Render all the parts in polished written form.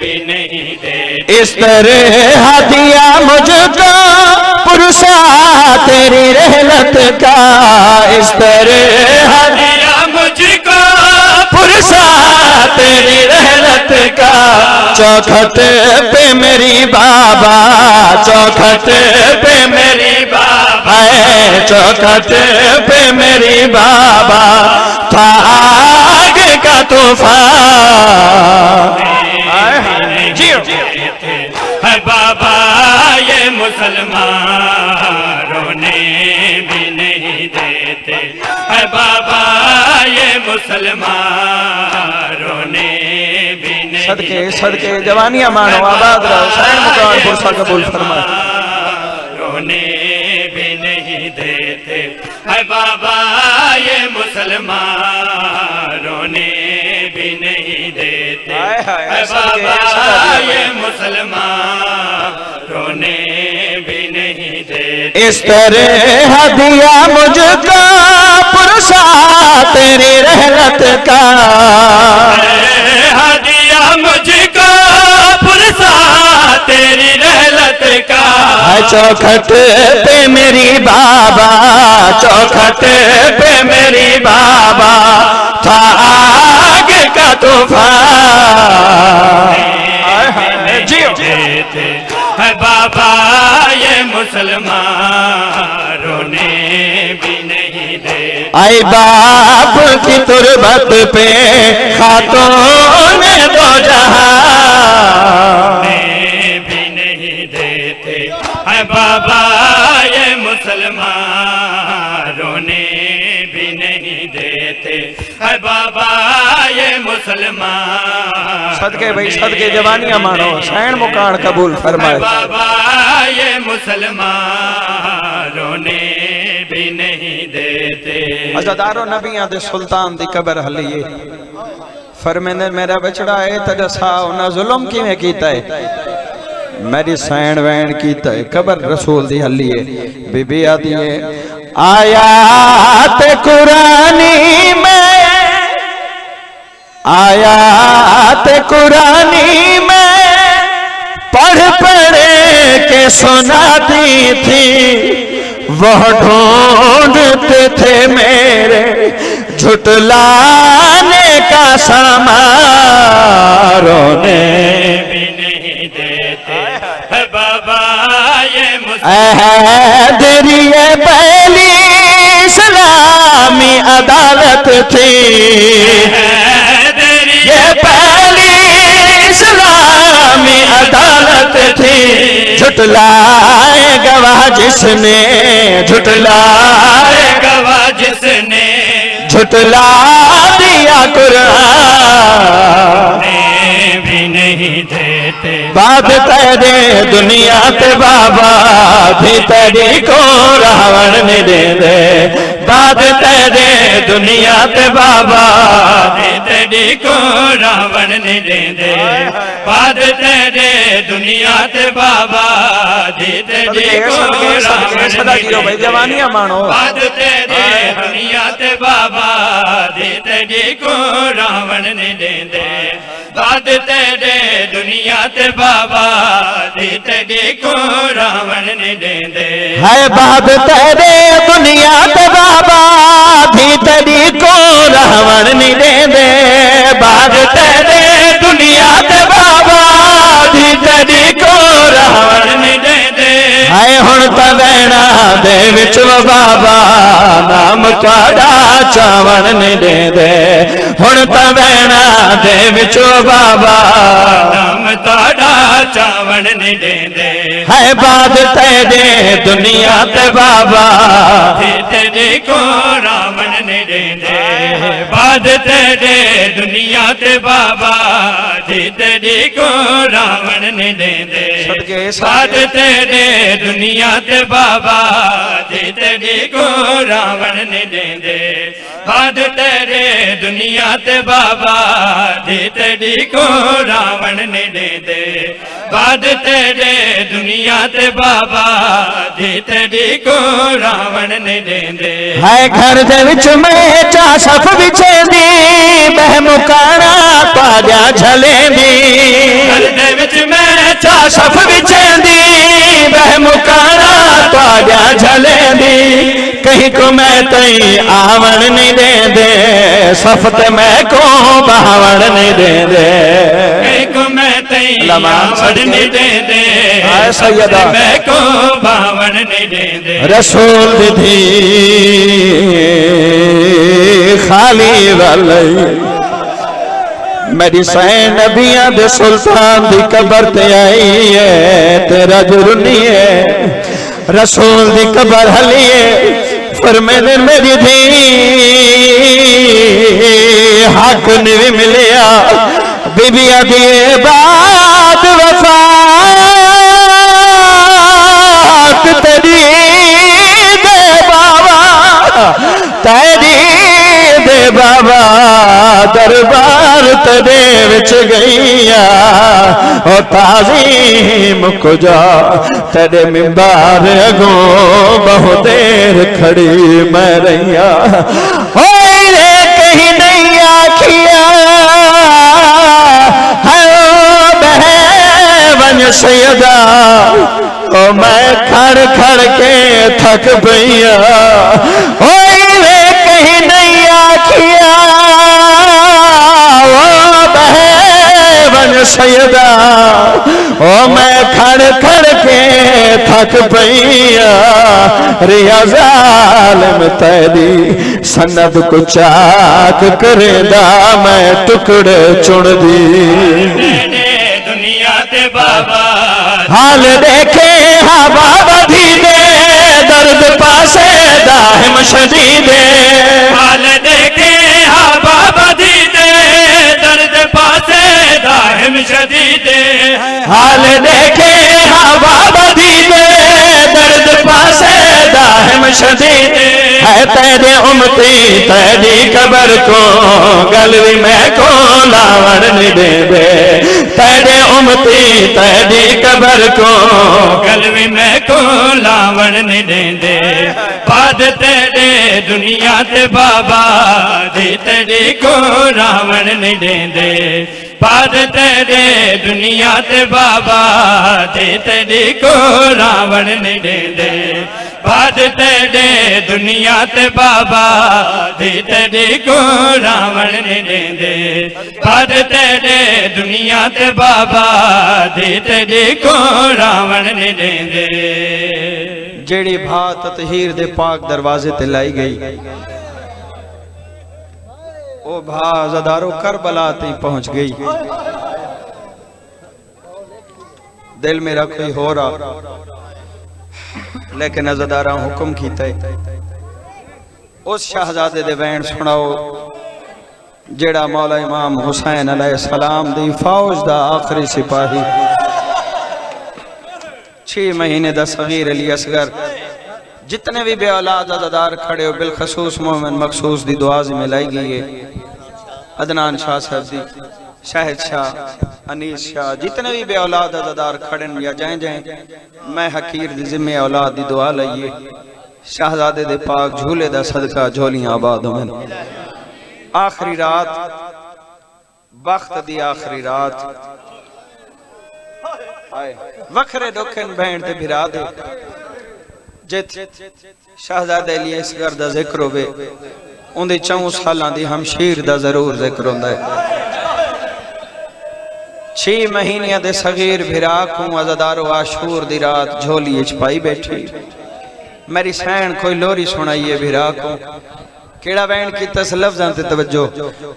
भी नहीं देते। इस तरह दिया मुझको पुरुषा तेरी रहमत का, इस तरह दिया मुझको पुरुषा तेरी रहमत का। चौखट पे मेरी बाबा, चौखट पे मेरी बाबा है, चौखट पे मेरी बाबा था आग का तूफान। है बाबा ये मुसलमान रोने भी नहीं देते। है बाबा ये मुसलमान रोने भी नहीं सदके सदके जवानियां मानो, आबाद रहो, सैन मुकान पुरसा कबूल फरमा। रोने भी नहीं देते। है बाबा ये मुसलमान रोने भी नहीं देते। है बाबा ये मुसलमान रोने भी नहीं देते। इस तरह दिया मुझको पुरुषा तेरी रहमत का, दिया मुझको पुरसा तेरी रहमत का। चौखट पे मेरी बाबा, चौखट पे मेरी बाबा था आग का तूफान। है बाबा ये मुसलमान रोने भी नहीं दे। आई बाप की तुरबत पे खातून दो जहां भी नहीं देते। है बाबा ये मुसलमान रोने भी नहीं देते। है बाबा ये मुसलमान सदके भाई सदके जवानियां मानो, सैन मुकान कबूल फरमाए। बाबा ये मुसलमान रोने भी नहीं देते। अज़ादारो नबियां दे सुल्तान दी कबर हलिए फरमांदे मेरा बछड़ा है ते दसा उन्हां जुल्म किवें कीता है, मेरी सैन वैन कीता है, कबर रसूल दी हलिए। बीबी आती है आयात कुरानी में, आयात कुरानी में पढ़ पढ़ के सुनाती थी, वह ढूंढते थे मेरे झुटलाने का सामान, रोने भी नहीं देते। है बाबा ये तेरी ये पहली इस्लामी अदालत थी, ये पहली इस्लामी अदालत थी। झुटलाए गवाह जिसने, झुटलाए गवाह जिसने झुटला दिया कुरान। भी नहीं देते। बात तेरे दुनिया ते बाबा भी तेरी को रावण ने दे दे, बात तेरे दुनिया ते बाबा भी तेरी को रावण ने दे दे। बात तेरे दुनिया ते बाबा भी तेरी को रावण ने दे दे। जवानियां मानो, बात तेरे दुनिया ते बाबा भी तेरी को रावण ने दे दे। बात तेरे दुनिया ते बाबा दी तेरी को रावण ने दे दे। है बात तेरे दुनिया ते बाबा दी तेरी को रावण ने दे दे, बात तेरे दुनिया ते बाबा दी तेरी को रावण ने दे दे। है हुण तां वैणा दे विच बाबा नाम तुहाडा चावण ने दे दे, हुण तां वैणा दे विच बाबा नाम तुहाडा चावण ने दे दे। है बात तेरे दुनिया ते बाबा दी तेरी को रावण ने दे दे। बात तेरे दुनिया ते बाबा दी तेरी को रावण ने दे दे। बात तेरे दुनिया ते बाबा दी तेरी को रावण ने दे दे। बात तेरे दुनिया ते बाबा दी तेरी को रावण ने दे दे। बात तेरे दुनिया ते बाबा दी तेरी को रावण ने दे दे। है घर दे विच में चा सफ बिछेंदी, बह मुकाना पाजा झलेंदी। घर सफ विचेंदी बह मुकाना तुहाडिया झलेंदी कहीं को मैं तई आवण नहीं देंदे सफ ते मैं को बावण नहीं देंदे कहीं को मैं तई आवण नहीं देंदे सैयदा मैं को बावण नहीं देंदे रसूल दी खाली वाली मेरी सैन नबियां दे सुल्तान दी कबर ते आई है तेरा जुर्नी है रसूल दी कबर हली है फरमाने मेरी धी हक नहीं मिलिया बीबिया दी बाद वफात तेरी दे बाबा तेरी दे बाबा दरबार तेरे विच गईया ओ ताज़ीम को जा तेरे मिंबार अगो बहुत देर खड़ी मैं रहिया रे कहीं नहीं आखिया बहन सैयदा ओ मैं खड़ खड़ के थक पईया रे कहीं नहीं आखिया सैयदा ओ मैं खड़ खड़ के थक पईया रिया जालिम तेरी सनद को चाक करेदा मैं टुकड़े चुन दी दुनिया ते बाबा हाल देखे हाँ बाबा धी दे दर्द पासे दाहिम शदीदे हाल देखे हाँ बाबा धी दे दर्द पासे दाहिम शदीदे हाल देखे हाँ बाबा धी दे दर्द पासे दाहिम शदीदे है तेरे उम्मती तेरी कबर को गलवी में को लावण नहीं दे दे तेरे उम्मती तेरी कबर को गलवी में को लावण नहीं देंदे बाद तेरे दुनिया ते बाबा दी तेरी को रावण नहीं देंदे बाद तेरे दुनिया ते बाबा दी तेरी को रावण नहीं देंदे बाद तेरे दुनिया ते बाबा दी तेरी को रावण नहीं देंदे बाद तेरे दुनिया ते बाबा दी तेरी को रावण नहीं देंदे जेड़ी भात ततहीर दे पाक दरवाजे ते लाई गई ओ भा ज़दारो करबला ते पहुंच गई दिल मेरा कोई हो रहा लेकिन अज़दारा हुक्म कीता उस शहजादे दे वैन सुनाओ जेड़ा मौला इमाम हुसैन अलैहिस्सलाम दी फौज दा आखिरी सिपाही 6 महीने दा सगीर अली असगर जितने भी बेऔलाद अज़दार खड़े हो बिलखसूस मोमिन मखसूस दी दुआ में लाई गई है अदनान शाह साहब दी शाहिद शाह अनीस शाह जितने भी बेऔलाद अज़दार खड़े या जाए जाए मैं हकीर दी जिम्मे औलाद दी दुआ लाइए शहजादे दे पाक झूले दा सदका झोलियां आबाद होवन आखिरी रात वक्त दी आखिरी रात वखरे दुखन बहन ते भिरा दे जित शहजादे अली असगर दा जिक्र होवे उंदे 4 सालां दी हमशीर दा जरूर जिक्र हुंदा है 6 महीने दे सगीर भिरा को अज़दारो आशूर दी रात झोली च पाई बैठी मेरी सैन कोई लोरी सुनाइए भिरा को केड़ा वैन की तस लफ्जां ते तवज्जो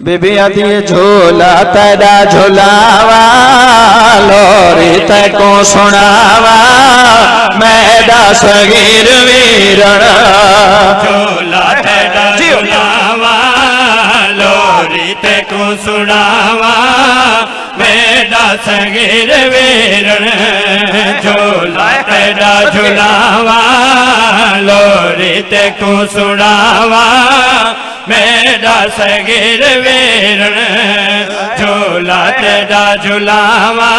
बेबी आती है झोला तेरा झोलावा लोरी ते को सुनावा मैदा सगीर वीरण झोला तेरा झोलावा लोरी ते को सुनावा मेरा सगीर वीरण झोला तेरा झोलावा लोरी ते को सुनावा मेरा सगीर वीरण झोला तेरा झुलावा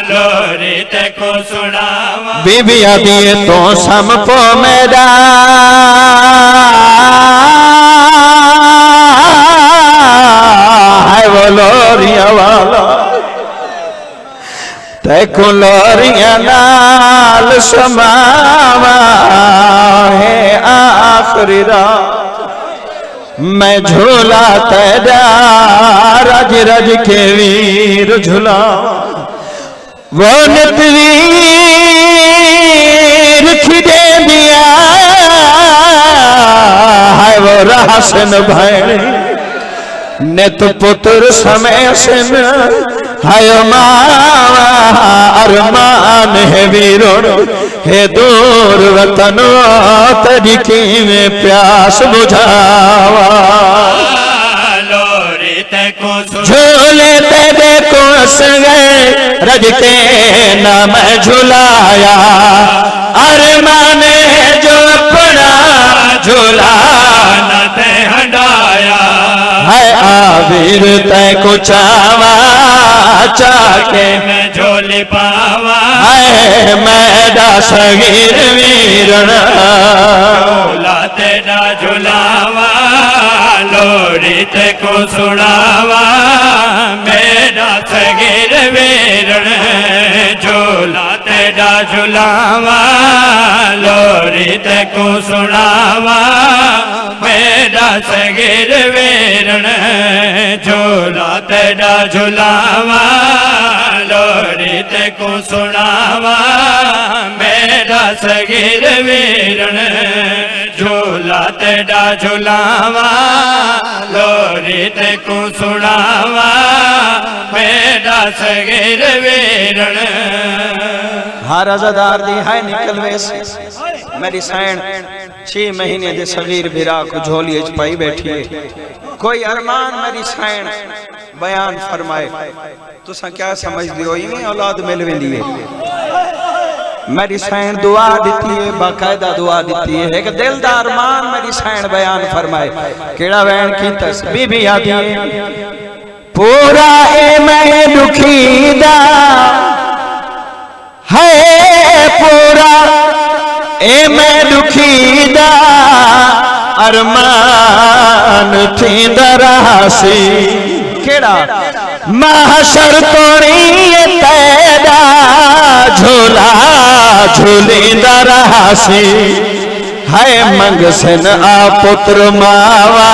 लोरी ते को सुनावा बीबी आती है तो समपो मेरा है वो लोरिया वाला तैको लोरियां नाल समावा है आखिरी रात। मैं झूला तेरा रज रज के वीर झूला वो नतवीर खिदे दिया है वो रासन भैर नित पुत्र समय सिन हाय मावा अरमान है वीरो हे दूर वतन तरीकी में प्यास बुझावा। झूले तेरे को सगे रज के नाम झुलाया अरमान है जो अपना झूला न ते हटाया है आविर तय को चावा चाके मैं झोली पावा है मैडा सगीर वीरण झोला तेरा झुलावा लोरी ते को सुनावा मेरा सगीर वीरण झोला तेरा झुलावा लोरी ते को सुनावा मेरा सगीर वीरण झोला तेरा झुलावा लोरी ते को सुनावा मेरा सगीर वीरण झोला तेरा झुलावा लोरी ते को सुनावा मेरा सगीर वीरण। हर अज़ादार दी है निकल वैसे मेरी सैन 6 महीने दे सगीर बिरा को झोली च पाई बैठी है। कोई अरमान मेरी सैन बयान फरमाए तुसा क्या समझ दियो इवें औलाद मिल वेंदी है। मेरी सैन दुआ दिती है बाकायदा दुआ दिती है एक दिल दा अरमान मेरी सैन बयान फरमाए केड़ा वैन की तस बीबी आदी है पूरा ए मैं दुखी दा है पूरा ए मैं दुखी दा अरमान थी दरासी केड़ा महशर तोड़ी तेरा झूला झूली दरासी है मंगसन आ पुत्र मावा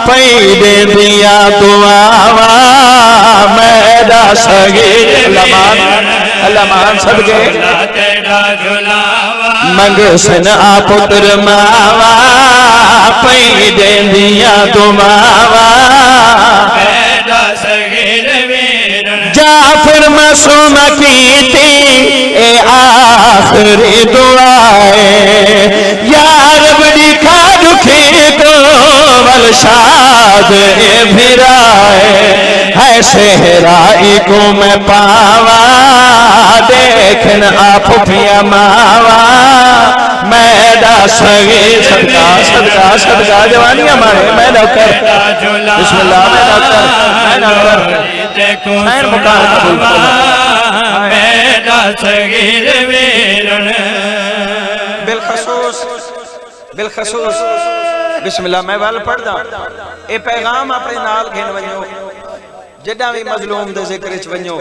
पई दे दिया दुआवा मेरा सगीर लमान सबके मंगसन आ पुत्र मावा पई दे दिया दुआवा जाफर मासूम कीती ए आखिरी दुआए यार बड़ी खा दुखी को वलशाद ए भिराए है सेहराई को मैं पावा देखन आप पिया मावा मैडा सगे सदका सदका सदका जवानियां मारे मैं डॉक्टर बिस्मिल्लाह मैं डॉक्टर देखो मेरा सगीर वीरण बिलखसूस बिस्मिल्लाह मैं वाल पढ़दा ए पैगाम अपने नाल घेन वणो जड़ा भी मजलूम दे जिक्र च वणो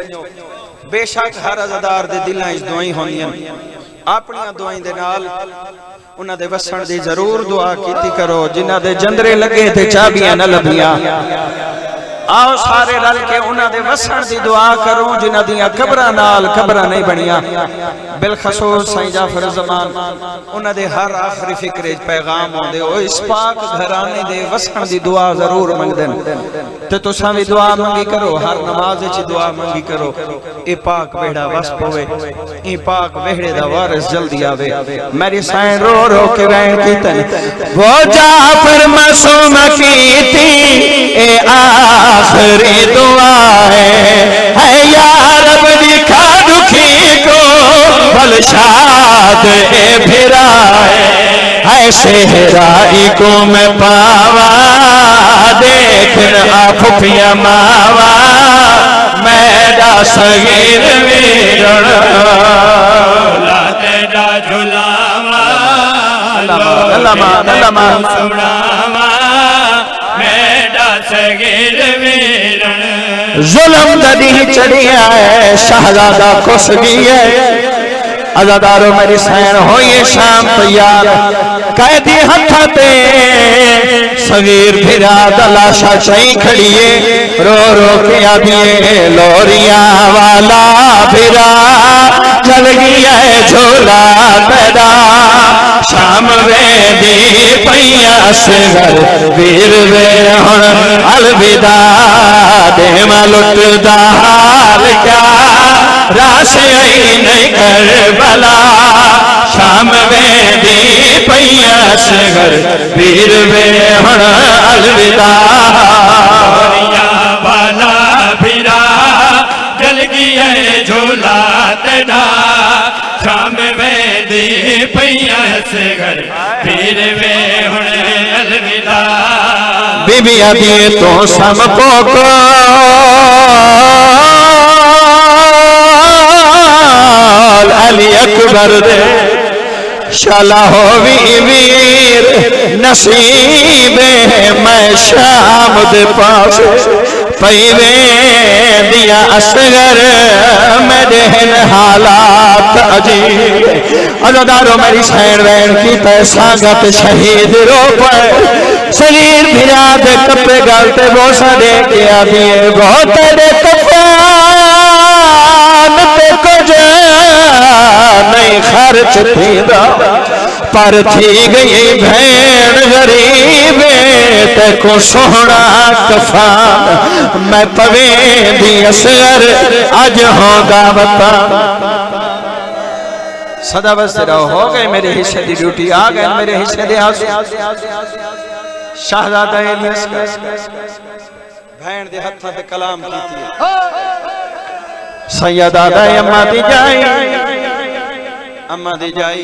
बेशक हर अज़ादार दे दिलां च दुआई होंदियां अपनी दुआई दे नाल उन्हां दे वसण दी जरूर दुआ कीती करो जिन्हां दे जंदरे लगे ते चाबियां न लभियां आओ सारे रल के उन्हां दे वसण दी दुआ करो जिन्हां दियां कब्रां नाल कब्रां नहीं बनियां बिलखसूस साईं जाफर ज़मान उन्हां दे हर आखिरी फिक्र च पैगाम होंदे ओ इस पाक घराने दे वसण दी दुआ जरूर मंगदन ते तुसां भी दुआ मंगी करो हर नमाज च दुआ मंगी करो ए पाक वेड़ा वस पवे ए पाक वेड़े दा वारिस जल्दी आवे मेरी साईं रो रो के वैन कीतन वो जाफर मासूम कीती ए आखिरी दुआ है यार दिखा दुखी को बलशाद ए भिराए है सेहराई को मैं पावा देखन आप पिया मावा मेरा सगीर वीरण तेरा झुलावा सुनावा मेरा सगीर वीरण जुल्म ददी चढ़िया है शहजादा खुश गई है अजादारो मेरी सैन होइए शाम तैयार कैदी हथते सगीर फिरा दलाशा चई खड़िए रो रो के आदिए लोरिया वाला फिरा चल गया झोला पैदा शाम वे दी पैया असगर वीर वे हुण अलविदा देवा लुटदा हाल क्या रास आई नहीं कर भला शाम वे दी पैया असगर वीर वे हुण अलविदा वाला फिरा जल गया झोला तेरा शाम वे दी पैया असगर वीर वे हुण अलविदा बीबी अभी तो सम पोको अली अकबर दे शाला हो वीर नसीबे मैं शाम दे पास पैवे दिया असगर मेरे हालात अजीब अदादारो मेरी सैन वैन की तैसागत शहीद रो पर शरीर फिरा दे कपड़े गलते बोसा दे के आदिए बहुत दे कफान ते कुछ नहीं खर्च थीदा पर थी गई भेड़ गरीब ते को सोहना कफान मैं पवे दी असगर अज होगा बता सदा बसते रहो हो गए मेरे हिस्से की ड्यूटी आ गए मेरे हिस्से दे शाहजादा इलियास भैन दे हत्थां ते कलाम कीती सैयदा अम्मा दी जाई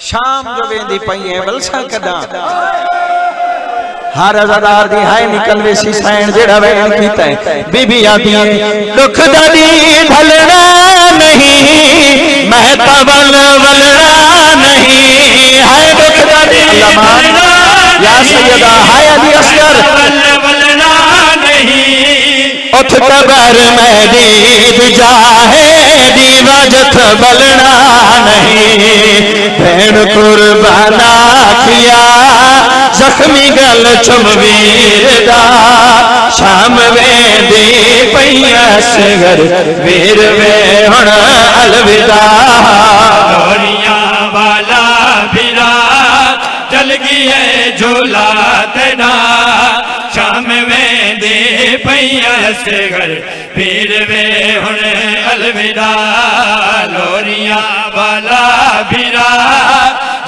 शाम जो वेंदी पई है बलसा कदा हर अज़ादार दी हाय निकल वेसी सैन जेड़ा वैन कीता है बीबी आदी दुख दादी ढलना नहीं मैं तबल वलना नहीं हाय दुख दादी या सैयदा हाय अली असगर वलना नहीं उठ कबर में दीद जाहे दीवाजत बलना नहीं भैन कुर्बाना किया जख्मी गल चुमवीर दा शाम वे दी पैया असगर वीर वे हुण अलविदा लोरिया वाला फिरा चल गया झोला तेरा शाम में दे पैया असगर वीर वे हुण अलविदा लोरिया वाला फिरा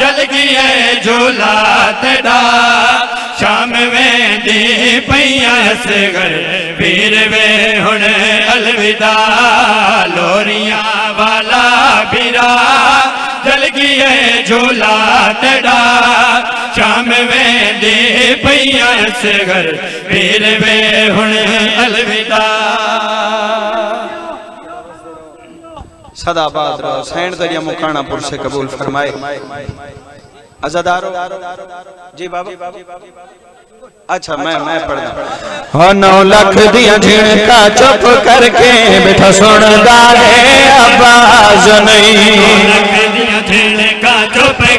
जल गया झोला तेरा शाम में दे पैया असगर वीर वे हुण अलविदा लोरिया वाला फिरा जल गया झोला तेरा शाम में दे पैया असगर वीर वे हुण अलविदा सदाबाद रहो सैन दरिया मुकानापुर से कबूल फरमाए अज़ादारो जी बाबा अच्छा मैं पढ़दा हो 9 लाख दिया झिणका चुप करके बैठा सुनदा है आवाज नहीं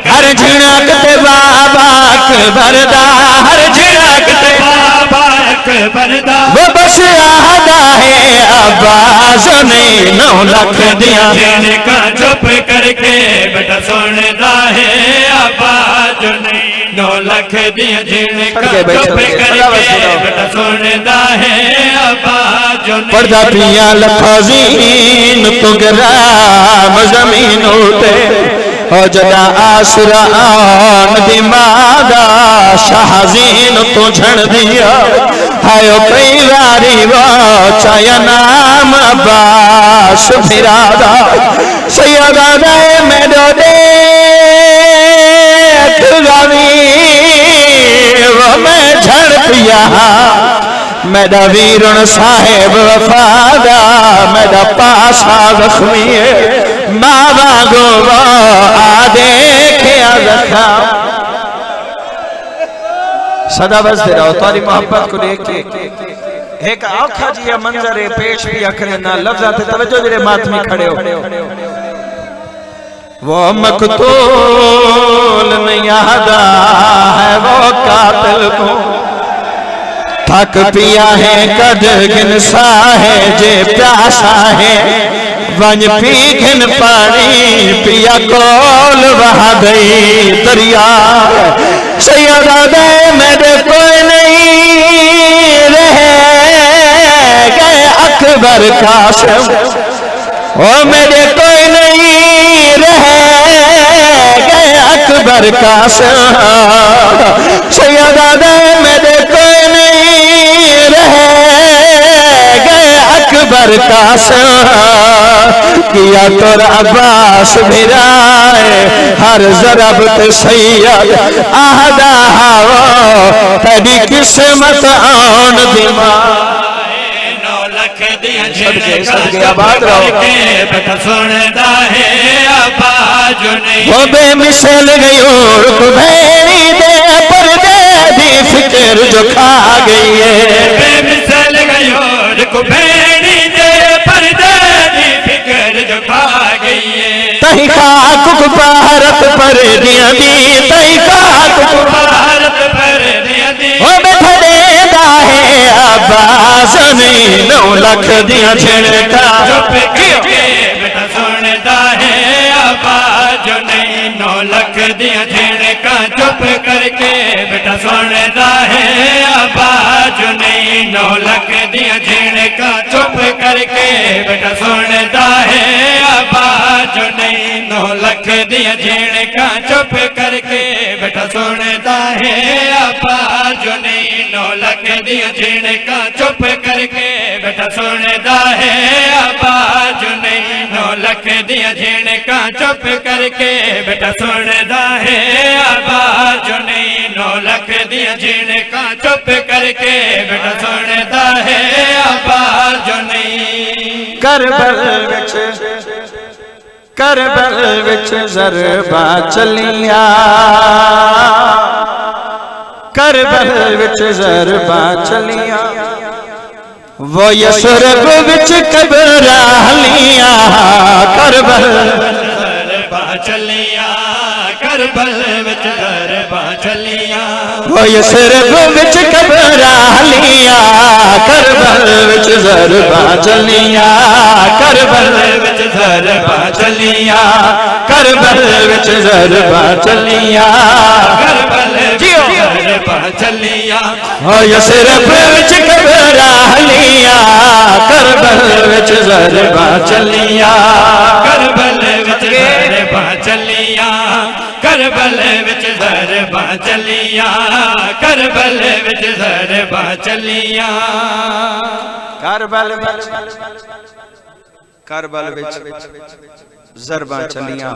हर झिणक ते बाबा अकबर दा हर झिणक ते बाबा अकबर दा वो बस आदा है आवाज नहीं 9 लाख दिया झिणका चुप करके बेटा सुनदा है आवाज नहीं 9 लाख दिया झिणका चुप करके बेटा सुनदा है आवाज नहीं पढ़दा पिया लफाजीन तो गिराम जमीन उते हो जदा आसरा आन दिमागा शाहजीन तो झण दिया हायो कई वारी वो चाया नाम अब्बास फिरादा सैयदा दाए मेडो दे वो मैं झड़ पिया मेरा वीरण साहेब वफादा मेरा पासा जख्मी मावा गोवा आ देखिया रखा सदा बसते रहो तुम्हारी मोहब्बत को देख के एक औखा जी मंजर पेश भी अखरे ना लफ्ज़ां ते तवज्जो जेरे मातमी खड़े हो वो मकतूल नहीं आता है वो कातिल को थक पिया है कद गिनसा है जे प्यासा है वंज पी घिन पानी पिया कोल वहा गई दरिया सैयदा दे मेरे कोई नहीं रह गए अकबर कासिम ओ मेरे कोई नहीं रह गए अकबर कासिम सैयदा दे मेरे कोई नहीं रह गए अकबर कासिम किया तोर अब्बास मिराए हर जरब ते सैयद आहदा हावो तेरी किस्मत आन दिमा सदके आबाद रहो बेटा सुनदा है आवाज नहीं वो बेमिसाल गई और कुबैरी दे पर्दे दी फिक्र जो खा गई है बेमिसाल गई और कुबैरी दे पर्दे दी फिक्र जो खा गई है तही खाक को भारत पर दिया दी तही खाक को भारत पर दिया दी वो बैठा देदा है अब्बास ने 9 लाख दिया छिड़का चुप के बेटा सुनदा है आवाज नहीं 9 लाख दिया छिड़का चुप करके बेटा सुनदा है आवाज नहीं 9 लाख दिया छिड़का चुप करके बेटा सुनदा है आवाज नहीं 9 लाख दिया छिड़का चुप करके बेटा सुनदा है आवाज नहीं 9 लाख दिया छिड़का चुप करके बेटा सुनदा है आवाज नहीं 9 लाख दिया छिड़का चुप करके बेटा सुनदा है आवाज नहीं 9 लाख दिया छिड़का चुप करके बेटा सुनदा है आवाज नहीं करबल विच ज़रबा चलिया करबल विच ज़रबा चलिया वो यसरब विच कबरा हलिया करबल ज़रबा चलिया करबल विच ज़रबा चलिया वो यसरब विच कबरा हलिया करबल विच ज़रबा चलिया करबल विच ज़रबा चलिया करबल विच ज़रबा चलिया करबल ज़रबा चलिया हो यसरब विच कबरा हलिया करबल विच ज़रबा चलिया करबल विच ज़रबा चलिया करबल विच ज़रबा चलिया करबल विच ज़रबा चलिया करबल विच ज़रबा चलिया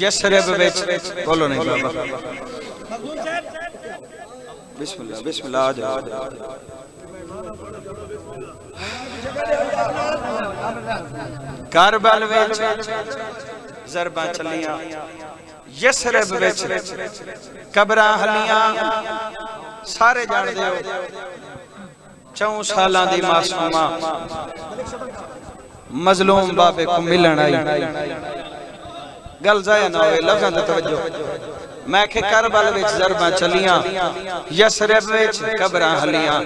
यसरब विच बोलो नहीं बाबा बिस्मिल्लाह बिस्मिल्लाह आ जाओ करबल विच ज़रबा चलिया यसरब विच कबरां हलियां सारे जानदे हो 4 सालां दी मासूमा मजलूम बाबे को मिलन आई गल जाया ना होवे लफ्ज़ां ते तवज्जो मैं के करबल विच ज़रबा चलियां यसरब विच कबरां हलियां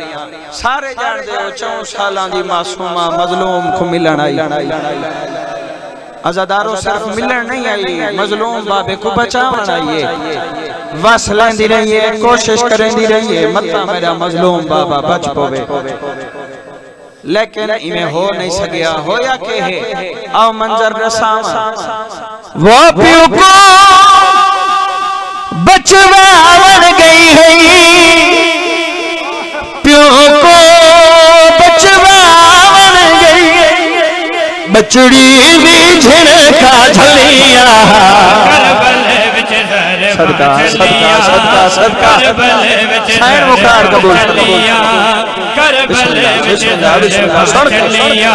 सारे जानदे हो 4 सालां दी मासूमा मजलूम को मिलन आई आजादारों सिर्फ मिलन नहीं आई मजलूम बाबे को बचावन आई है वस लेंदी रही है कोशिश करेंदी रही है मत्ता मेरा मजलूम बाबा बच पवे लेकिन इमें हो नहीं सकिया होया के है आओ मंजर रसावा वो प्यू को बचवावन गई है प्यू को बचवावन गई बचड़ी भी झिड़का झलिया करबल विच ज़रबा चलिया करबल विच ज़रबा चलिया करबल विच ज़रबा चलिया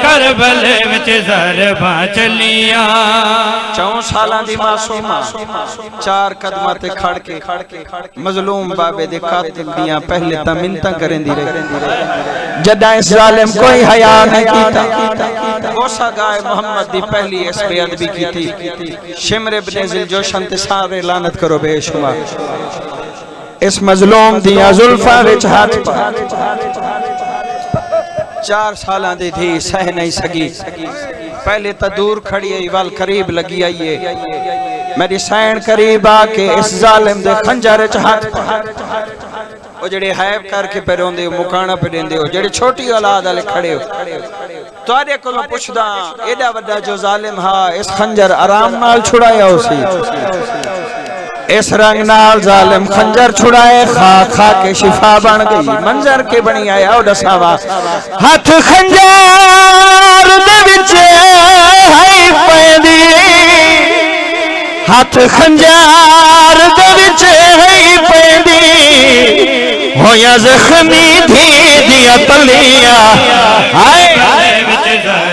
करबल करबल विच ज़रबा चलिया 4 सालां दी मासूमा 4 कदमां ते खड़ के मजलूम बाबे दे कातिल दियां पहले तां मिन्नतां करंदी रही जदा इस जालिम कोई हया नहीं कीता गोसा गाय मोहम्मद दी पहली इस बेअदबी कीती शिमर इब्ने ज़िलजोशन ते सारे लानत करो बेशुमार इस मजलूम दियां जुल्फां विच हाथ पा 4 सालां दी थी सह नहीं सकी पहले तो दूर खड़ी आई वाल करीब लगी आई है मेरी सैन करीब आके इस जालिम दे खंजर च हाथ ओ जेड़े हैब करके पे रोंदे हो मुकाना पे देंदे हो जेड़े छोटी औलाद वाले खड़े हो तुहाडे कोलों पुछदा एडा वड्डा जो जालिम हा इस खंजर आराम नाल छुड़ाया उसी इस रंग नाल जालिम खंजर छुड़ाए खा खा के शिफा बन गई मंजर के बनी आया ओ दसावा हाथ खंजर दे विच है पैंदी हाथ खंजर दे विच है पैंदी होया जख्मी थी दिया तलिया हाय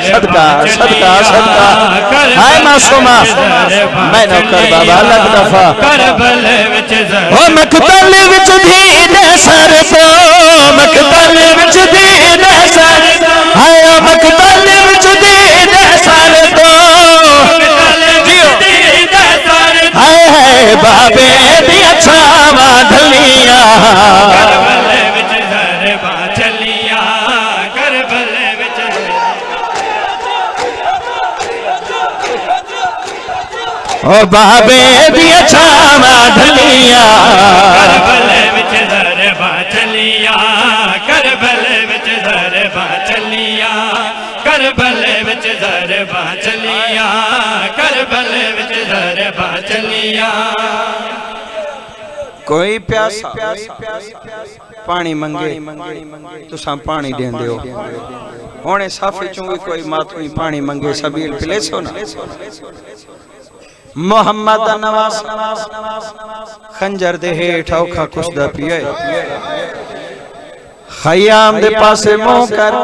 सदका सदका सदका हाय मासूमा मैं नौकर बाबा लग दफा करबल विच हो मकतल विच धी दे सर तो मकतल विच धी दे सर हाय मकतल विच धी दे सर तो हाय हाय बाबे दिया छावा ढलिया करबल विच ज़रबा चलिया करबल विच ओ बाबे दिया छावा ढलिया करबल विच ज़रबा चलिया करबल विच ज़रबा चलिया करबल विच ज़रबा चलिया करबल विच ज़रबा चलिया कोई प्यासा पानी मंगे तुसा पानी देंदे हो होने साफे चों भी कोई मातमी पानी मंगे सबील पिले सो ना मोहम्मद नवाज खंजर दे हेठ औखा कुसदा पिए खयाम दे पासे मुंह कर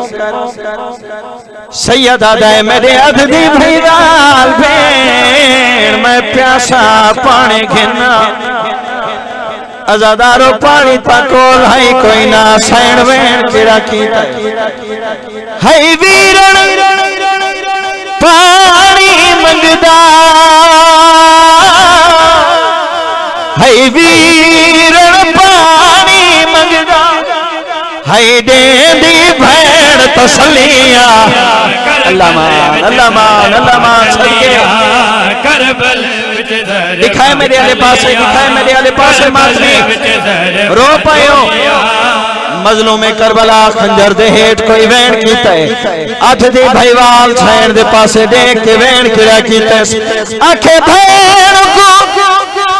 सैयदा दे मेरे अधदी भईदाल भेड़ मैं प्यासा पानी घिना अजादारो पानी तकोल है कोई ना सैन वेण किरा कीता है वीरण पानी मंगदा है वीरण पानी मंगदा है देंदी भेड़ तसलिया अल्लाह मान सदके करबल विच ज़रबा दिखाए मेरे आले पासे दिखाए मेरे आले पासे मातमी रो पायो मजलूम करबला खंजर दे हेठ कोई वैन कीता है अठ दे भाईवाल छैन दे पासे देख के वैन किया कीता आखे भैन को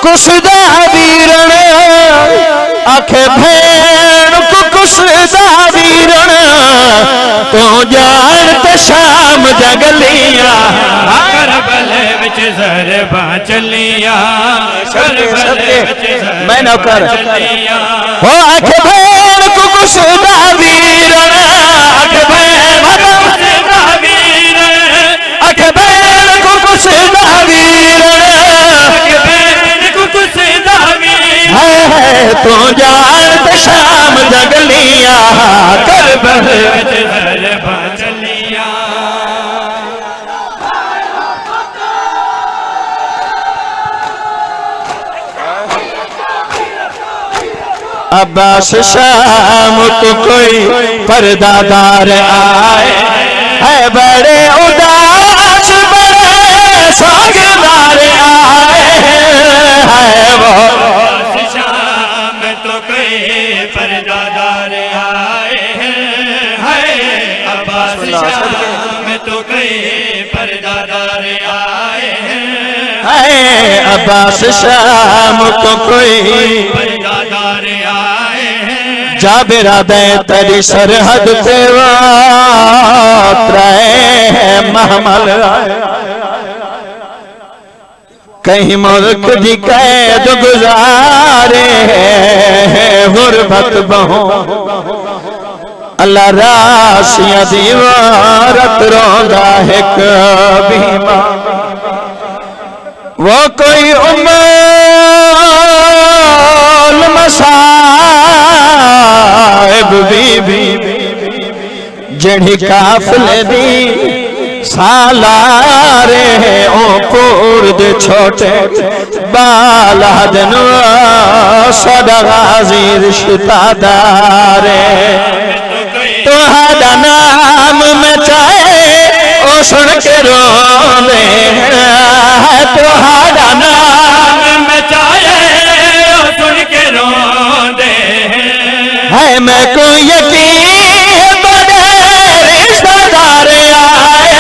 कुसदा वीरण आखे भैन को कुसदा वीरण तो जान ते शाम जगलिया करबल विच ज़रबा चलिया करबल विच ज़रबा मैं नौकर चलिया हो आखे भैन को कुसदा वीरण आखे भैन आखे भैन को कुसदा वीरण है तो जान ते शाम जगलिया करबल विच ज़रबा चलिया अब्बास शाम को कोई पर्दादार आए है बड़े उदास बड़े सागदार आए है वो शाम तो कोई पर्दादार आए हैं अब्बास शाम तो कोई पर्दादार आए है अब्बास शाम को कोई पर्दादार आए हैं जाबिरा दे तेरी सरहद पे वातरे महमल कहीं मुल्क दी कैद गुजारे गुरबत बहो अल्लाह रासियां दीवारत रोंदा एक बीमा वो कोई उम्मल मसाइब बीबी जड़ी काफले दी सालारे ओ कुर्द छोटे बालादन सदा गाजी रिश्तादारे तुहाड़ा नाम में चाहे ओ सुन के रोने तुहाड़ा नाम में चाहे ओ सुन के रोंदे है मैं को यकीन बड़े रिश्तेदार आए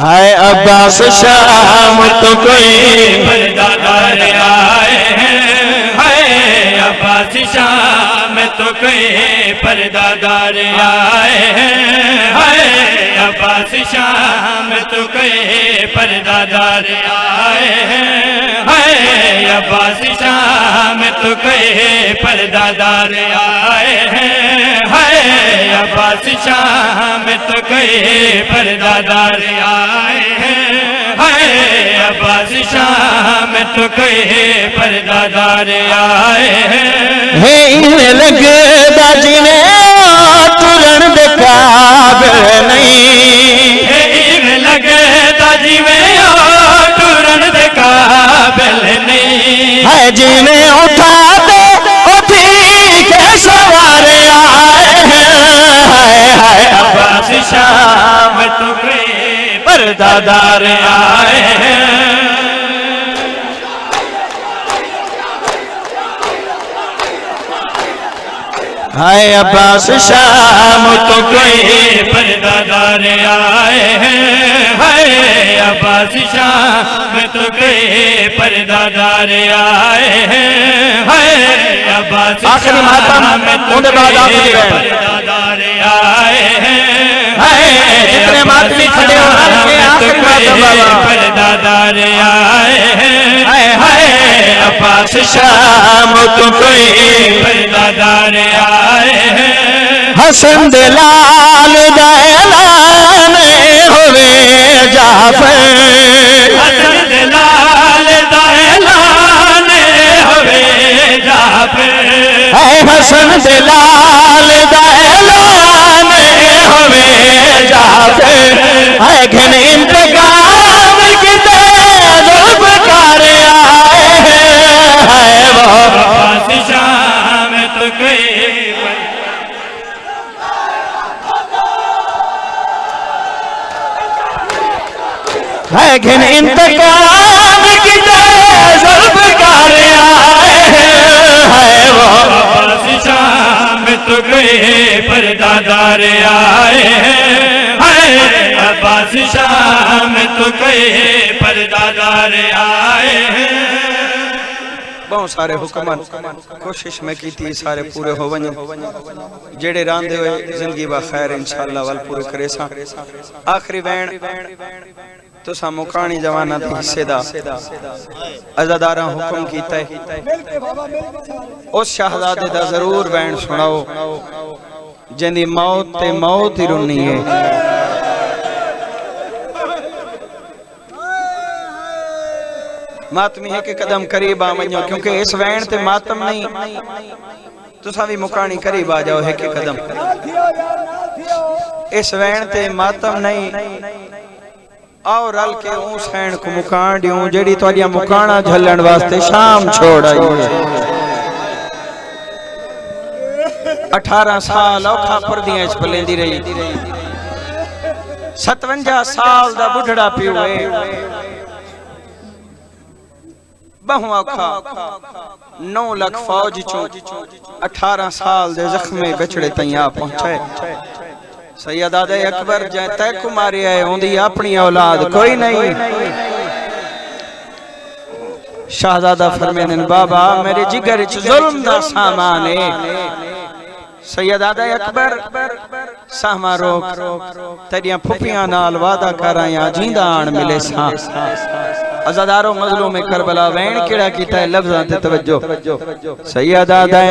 हाय अब्बास शाम तो कोई पर्दादार आए हैं। हाय अब्बास शाम तो कोई पर्दादार आए हैं। हाय अब्बास शाम तो कोई पर्दादार आए हैं। हाय अब्बास शाम तो कोई पर्दादार आए हैं। हाय अब्बास शाम तो कोई पर्दादार आए हैं। हाय अब्बास शाम तो कोई पर्दादार आए हैं। हे लगदा जिने तुरन दे काबिल नहीं लगदा जिवें तुरन दे काबिल नहीं है जिने उठा दे उठी के सवार आए हैं हाय अब्बास शाम तो कोई पर्दादार आए हैं। हाय अब्बास शाम तो कोई पर्दादार आए हैं। हाय अब्बास शाम तो कोई पर्दादार आए हैं। हाय अब्बास आखिरी मातम उनके बाद आखिरी पर्दादार आए हैं। हाय जितने मातमी खड़े हो रहे हैं आखिरी मातम बाबा पर्दादार आए हैं। हाय अब्बास शाम तो कोई पर्दादार आए हैं। हसन दलाल दैलान होवे जाफर हसन दलाल दैलान होवे जाफर है हसन दलाल दैलान होवे जाफर है घन इंतकाम किते जुल्फकार आए हैं वो अब्बास शाम तो कोई है घन इंतकाम किते जुल्फकार आए हैं वो अब्बास शाम तो कोई पर्दादार आए हैं। हाय अब्बास शाम तो कोई पर्दादार आए हैं। बहुत सारे हुक्मन कोशिश में की थी सारे पूरे हो वञन जेड़े रांदे हुए जिंदगी बा खैर इंशाअल्लाह वल पूरे करे सा आखिरी बैण तुसा मुकानी जवाना दी हिस्से दा अज़ादारा हुक्म कीता है उस शहजादे दा जरूर बैण सुनाओ जिंदी मौत ते मौत ही रुनी है। मातमी है कि कदम करीब आ वञो क्योंकि इस वैन ते मातम नहीं तुसा भी मुकानी करीब आ जाओ है कि कदम इस वैन ते मातम नहीं आओ रल के उस सैन को मुकान दियो जेड़ी तुहाडिया मुकाना झलण वास्ते शाम छोड़ आई है। 18 साल औखा परदियां च पलेंदी रही 57 साल दा बुढ़ड़ा पियो है बहु औखा 9 लाख फौज चो 18 साल दे जख्मे बछड़े तई आ पहुंचे सैयदादे अकबर जै तै कुमारी है ओंदी अपनी औलाद कोई नहीं। शहजादा फरमाने बाबा मेरे जिगर च जुल्म दा सामान है। सैयदादा अकबर सामा रोक तेरियां फुफियां नाल वादा कराया जिंदा आन मिले सा अज़ादारो मजलूम में करबला वैन केड़ा कीता है लफ्ज़ां ते तवज्जो सैयदा दे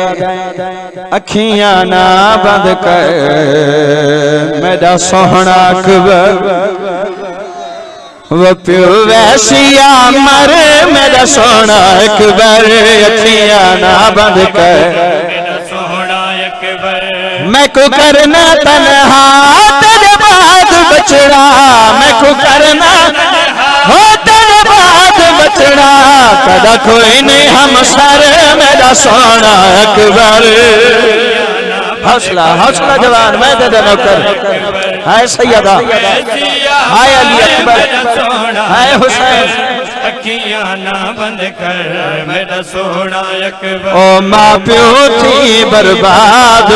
अखियां ना बंद कर मेरा सोहना अकबर वो प्यो वैसिया मर मेरा सोहना अकबर अखियां ना बंद कर मेरा सोहना अकबर मैं को करना तन्हा तेरे बाद बचड़ा मैं को करना हो तेरे बाद बचड़ा कदा कोई नहीं हम सर मेरा सोना अकबर हौसला हौसला जवान मैं दे दे नौकर हाय सैयदा हाय अली अकबर हाय हुसैन अखियां ना बंद कर मेरा सोहना अकबर ओ मां प्यो थी बर्बाद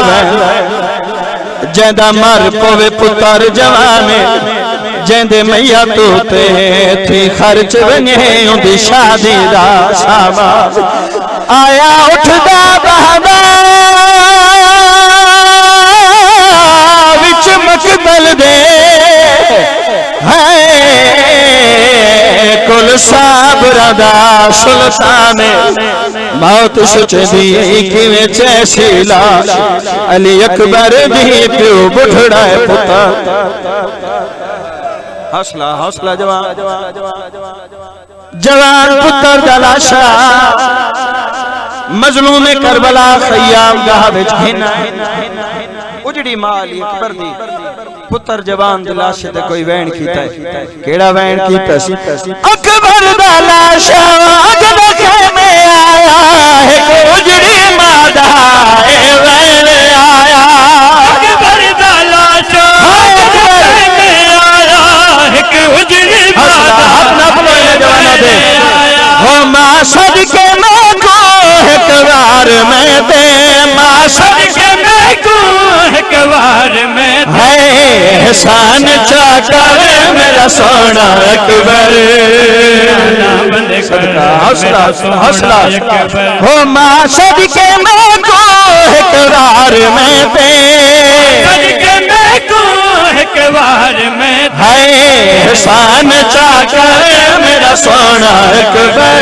जैदा मर पवे पुत्र जवाने जेंदे मैया तू ते थी खर्च वने उंदी शादी दा सामान आया उठदा बहदा विच मकबल दे है कुल साबरा दा सुल्तान मौत सोचदी किवें चैसी लाश अली अकबर दी प्यो बुढ़ड़ा पुत्र हौसला हौसला जवान जवान पुत्र दलाशा मजलूम करबला खयाम गाह विच घिना उजड़ी माल अकबर दी पुत्र जवान दलाशे ते कोई वैन कीता है केड़ा वैन कीता सी अकबर दलाशा जब खेमे आया है उजड़ी मादा ए वैन आया अकबर दलाशा उजड़ी अपना बोले जवाना दे हो मां सदके मैं को एक बार मैं दे मां सदके मैं को एक बार में है एहसान चाकर मेरा सोना अकबर सदका हौसला हौसला हो मां सदके मैं को एक बार मैं दे सदके मैं को एक बार में है एहसान चाकर मेरा सोना अकबर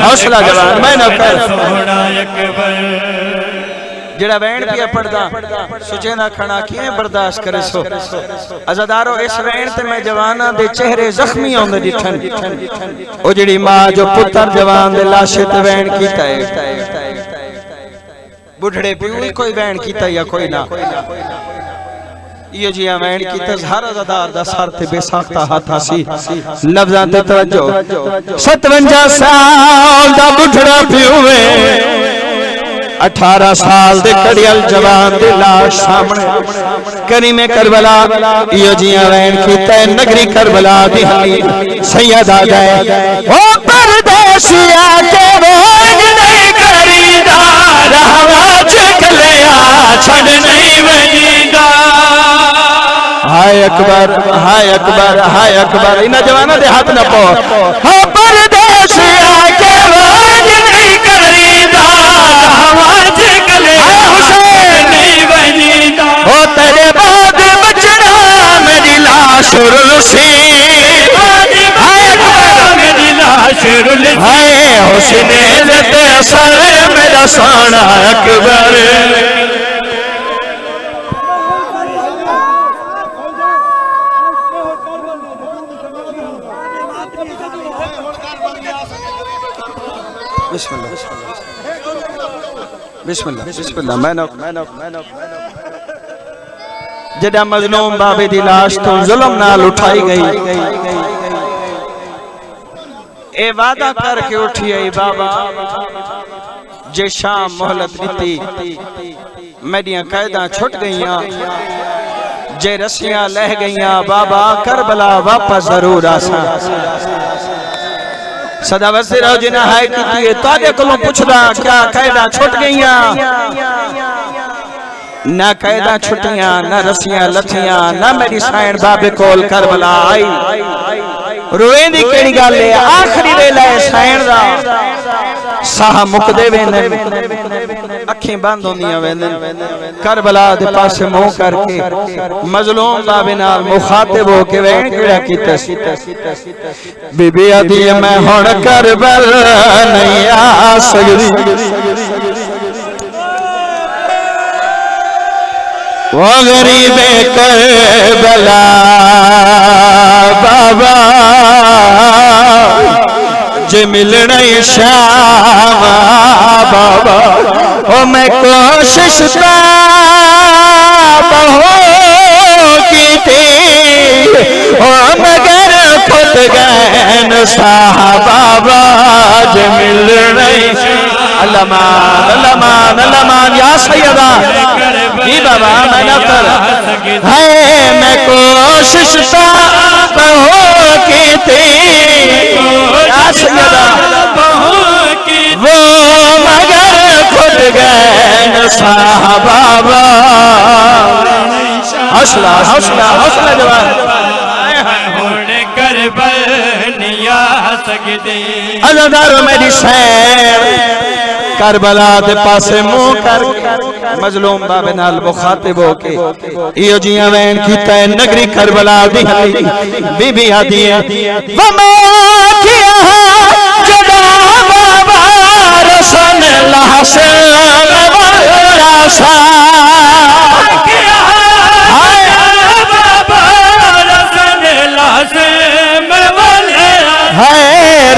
हौसला जवान मैं नौकर सोहना अकबर जेड़ा वैन पिया पड़दा सुचे ना खना किए बर्दाश्त करे सो अज़ादारो इस वैन ते मैं जवाना दे चेहरे जख्मी होंदे दिठन ओ जेड़ी मां जो पुत्र जवान दे लाशे ते वैन कीता है बुढ़ड़े पियो कोई वैन कीता या कोई ना ये जी वैन की तजहर अज़ादार दा सर ते बेसाख्ता हाथा सी लफ्ज़ां ते तवज्जो 57 साल दा बुढ़ड़ा पियो 18 साल दे कड़ियल जवान दी लाश सामने करीमे करबला यो जी वैन कीता नगरी करबला दी हली सैयदा जाए ओ परदेसिया के बोझ नहीं करीदा रहवा चकलिया छड़ नहीं वजीदा हाय अकबर हाय अकबर हाय अकबर इना जवाना दे हाथ न पो हो परदेसिया के बोझ नहीं करीदा रहवा चकलिया हुसैन नहीं वजीदा हो तेरे बाद बचड़ा मेरी लाश रुलसी हाय अकबर मेरी लाश रुलसी हाय हुसैन ते असर मेरा सोना अकबर बिस्मिल्लाह बिस्मिल्लाह मैं जदा मजलूम बाबे दी लाश तो जुल्म नाल उठाई गई ए वादा करके उठी आई बाबा जे शाम मोहलत दी मेरियां कैदा छुट गईयां जे रस्सियां लह गईयां बाबा करबला वापस जरूर आसा सदा वसे रहो जिन्हें है की ताजे कोलों पुछदा क्या कैदा छुट गईयां ना कैदा छुटियां ना रस्सियां लथियां ना मेरी साइण बाबे कोल करबला आई रोएंदी केड़ी गल है आखिरी वेला है साइण दा साह मुकदे वेंदे अखें बंद होंदियां वेंदन करबला दे पासे मुंह करके मजलूम बाबे नाल मुखातिब हो के वैन केड़ा कीता सी बीबी आदी मैं हुण करबल नहीं आ सकदी वो गरीबे करबला बाबा जे मिलना शाम बाबा ओ मैं कोशिश की थी ओ मगर खुद गैन साहबा जे मिलना अल्लामान या सैयदा जी बाबा मैं न कर है मैं कोशिश की थी या सैयदा वो मगर खुद गैन साहबा हौसला हौसला हौसला जवान अज़ादारो मेरी सैर करबला दे पासे मुंह कर मजलूम बाबे नाल मुखातिब होके इयो जियां वैन कीता है नगरी करबला दी बीबी आदी है वमा किया जदा बाबा रसन लहसन वला सा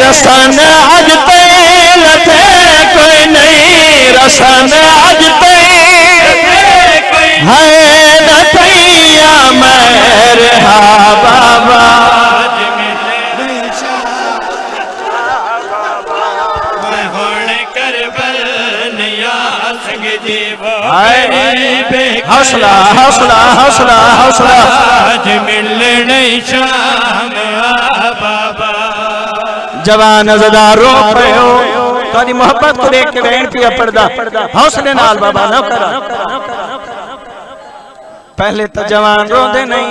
रसन आज तेल थे कोई नहीं रसन आज है न थैया मेरे हा बाबा हौसला हौसला हौसला हौसला मिलने शाम बाबा जवान अज़ादार रो पे हो तारी मोहब्बत को देख के वैन पिया पड़दा हौसले नाल बाबा ना करा पहले तो जवान रोंदे नहीं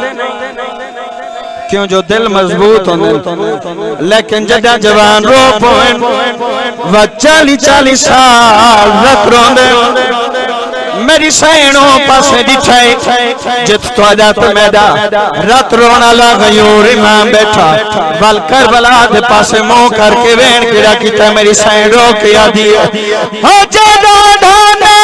क्यों जो दिल मजबूत होंदे लेकिन जदा जवान रो पोन व 40 साल रख रोंदे मेरी सैनों पासे दिखाए जित त्वादा ते मैदा रात रोना ला गयूर इमाम बैठा बल करबला दे पासे मुंह करके वैन केड़ा कीता मेरी सैन रो के आदी हो जदा ढाने